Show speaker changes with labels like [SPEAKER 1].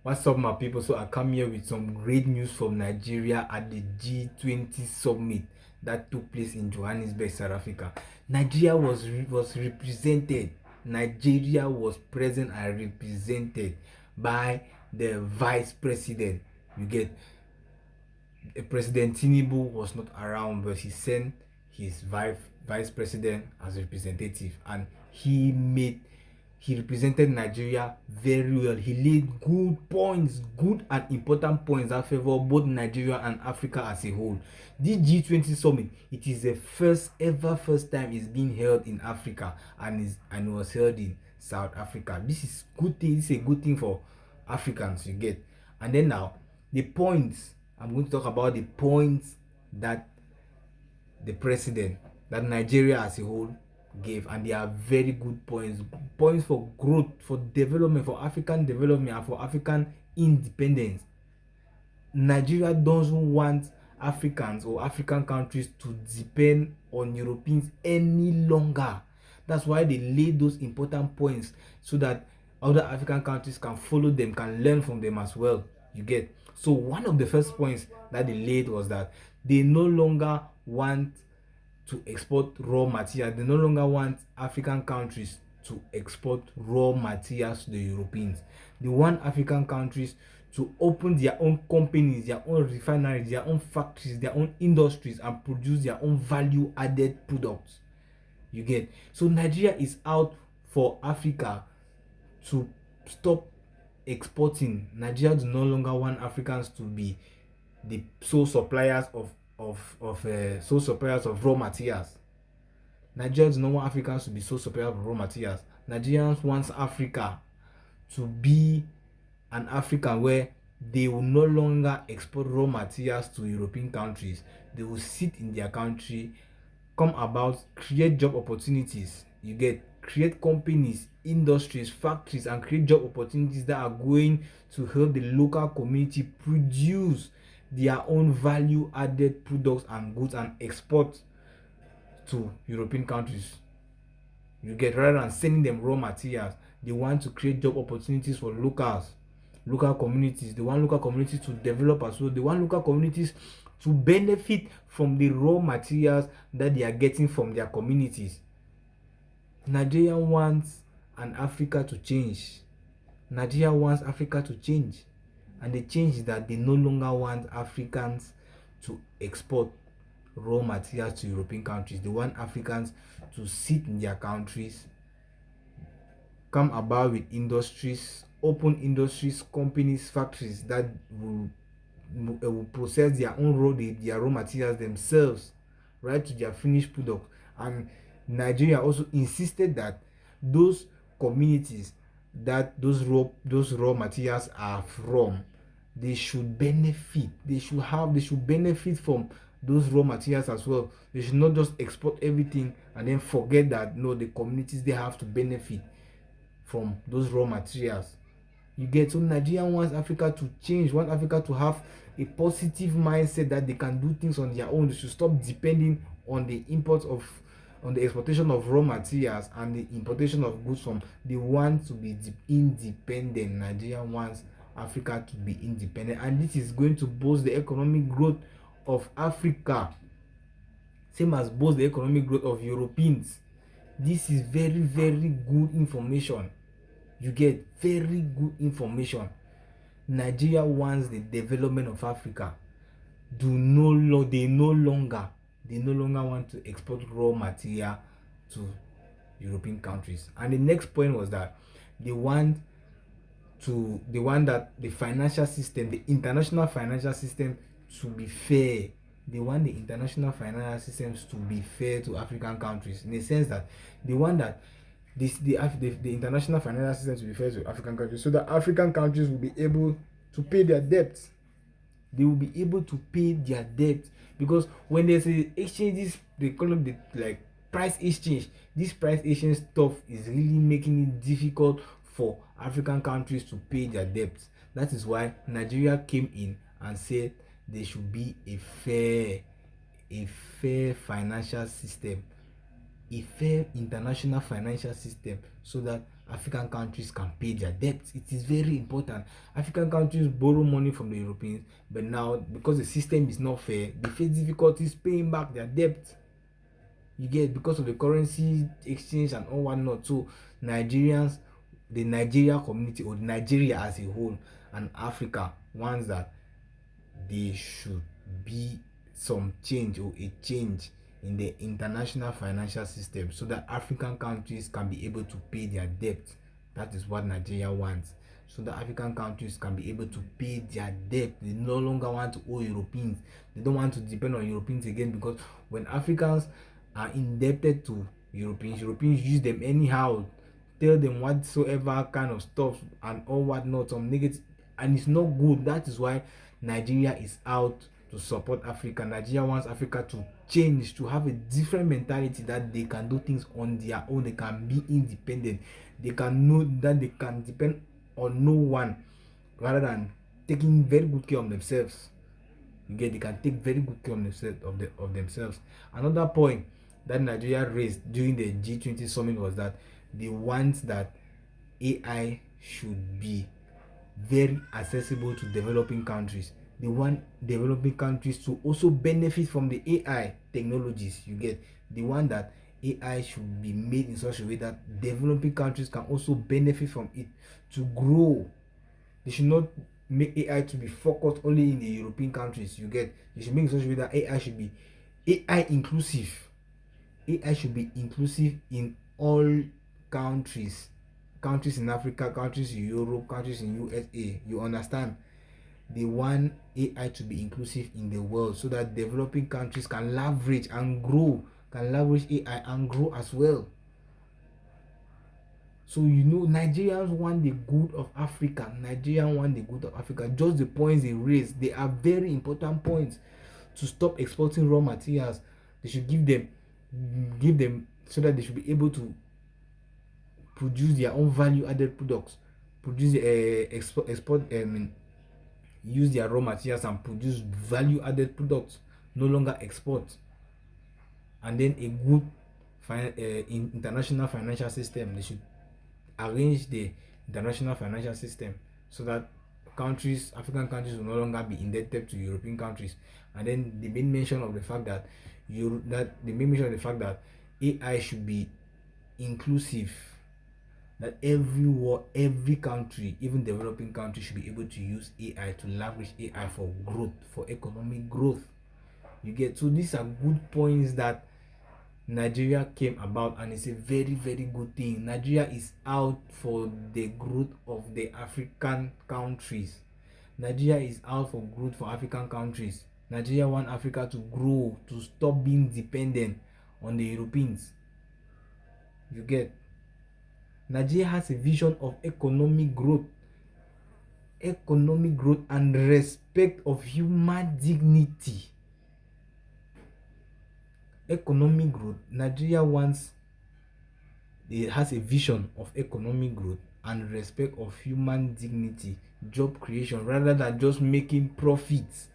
[SPEAKER 1] What's up, my people? So I come here with some great news from Nigeria at the G20 Summit that took place in Johannesburg, South Africa. Nigeria was represented. Nigeria was present and represented by the Vice President. You get President Tinubu was not around, but he sent his vice president as representative, and he represented Nigeria very well. He laid good points, good and important points that favor both Nigeria and Africa as a whole. This G20 summit, it is the first time it's being held in Africa, and it was held in South Africa. This is good thing. This is a good thing for Africans, you get. And then now the points, I'm going to talk about the points that the president, that Nigeria as a whole gave, and they are very good points for growth, for development, for African development, and for African independence. Nigeria doesn't want Africans or African countries to depend on Europeans any longer. That's why they laid those important points, so that other African countries can follow them, can learn from them as well. You get. So one of the first points that they laid was that they no longer want to export raw materials. They no longer want African countries to export raw materials to the Europeans. They want African countries to open their own companies, their own refineries, their own factories, their own industries, and produce their own value added products. You get. So Nigeria is out for Africa to stop exporting. Nigeria do no longer want Africans to be the sole suppliers of raw materials. Nigerians do not want Africans to be sole suppliers of raw materials. Nigerians want Africa to be an Africa where they will no longer export raw materials to European countries. They will sit in their country, come about, create job opportunities. You get. Create companies, industries, factories, and create job opportunities that are going to help the local community produce their own value added products and goods and export to European countries. You get. Rather than sending them raw materials, they want to create job opportunities for local communities. They want local communities to develop as well. They want local communities to benefit from the raw materials that they are getting from their communities. Nigeria wants an Africa to change. Nigeria wants Africa to change. And the change is that they no longer want Africans to export raw materials to European countries. They want Africans to sit in their countries, come about with industries, open industries, companies, factories that will process their raw materials themselves, right to their finished product. And Nigeria also insisted that those communities that those raw materials are from, they should benefit. They should benefit from those raw materials as well. They should not just export everything and then forget that no, the communities, they have to benefit from those raw materials. You get. So Nigeria wants Africa to change, wants Africa to have a positive mindset that they can do things on their own. They should stop depending on the exportation of raw materials and the importation of goods from. They want to be independent. Nigeria wants Africa to be independent, and this is going to boost the economic growth of Africa, same as boost the economic growth of Europeans. This is very good information. You get. Very good information. Nigeria wants the development of Africa. They no longer want to export raw material to European countries. And the next point was that they want that the financial system, the international financial system, to be fair. They want the international financial systems to be fair to African countries, in the sense that they want that the international financial system to be fair to African countries, so that African countries will be able to pay their debts. They will be able to pay their debt, because when there's a exchange, they call it like price exchange. This price exchange stuff is really making it difficult for African countries to pay their debts. That is why Nigeria came in and said there should be a fair financial system, a fair international financial system, so that African countries can pay their debts. It is very important. African countries borrow money from the Europeans, but now because the system is not fair, they face difficulties paying back their debt. You get, because of the currency exchange and all whatnot. So Nigerians, the Nigeria community, or Nigeria as a whole, and Africa wants that there should be some change, or a change in the international financial system, so that African countries can be able to pay their debt. That is what Nigeria wants. So that African countries can be able to pay their debt. They no longer want to owe Europeans. They don't want to depend on Europeans again, because when Africans are indebted to Europeans, Europeans use them anyhow, tell them whatsoever kind of stuff and all whatnot, some negative, and it's not good. That is why Nigeria is out to support Africa. Nigeria wants Africa to change, to have a different mentality, that they can do things on their own, they can be independent, they can know that they can depend on no one, rather than taking very good care of themselves. You get, they can take very good care of themselves. Another point that Nigeria raised during the G20 summit was that they want that AI should be very accessible to developing countries. They want developing countries to also benefit from the AI technologies. You get, they want that AI should be made in such a way that developing countries can also benefit from it to grow. They should not make AI to be focused only in the European countries. You get, they should make it such a way that AI should be AI inclusive. AI should be inclusive in all countries. Countries in Africa, countries in Europe, countries in USA. You understand? They want AI to be inclusive in the world, so that developing countries can leverage and grow, can leverage AI and grow as well. So Nigerians want the good of Africa. Nigerians want the good of Africa. Just the points they raise, they are very important points. To stop exporting raw materials, they should give them so that they should be able to produce their own value-added products, produce export use their raw materials and produce value-added products, no longer export. And then a good international financial system. They should arrange the international financial system so that African countries will no longer be indebted to European countries. And then they made mention of the fact that AI should be inclusive, that every country, even developing countries, should be able to use AI, to leverage AI for growth, for economic growth. You get, so these are good points that Nigeria came about, and it's a very, very good thing. Nigeria is out for the growth of the African countries. Nigeria is out for growth for African countries. Nigeria wants Africa to grow, to stop being dependent on the Europeans. You get, Nigeria has a vision of economic growth and respect of human dignity. Economic growth. Nigeria has a vision of economic growth and respect of human dignity, job creation, rather than just making profits.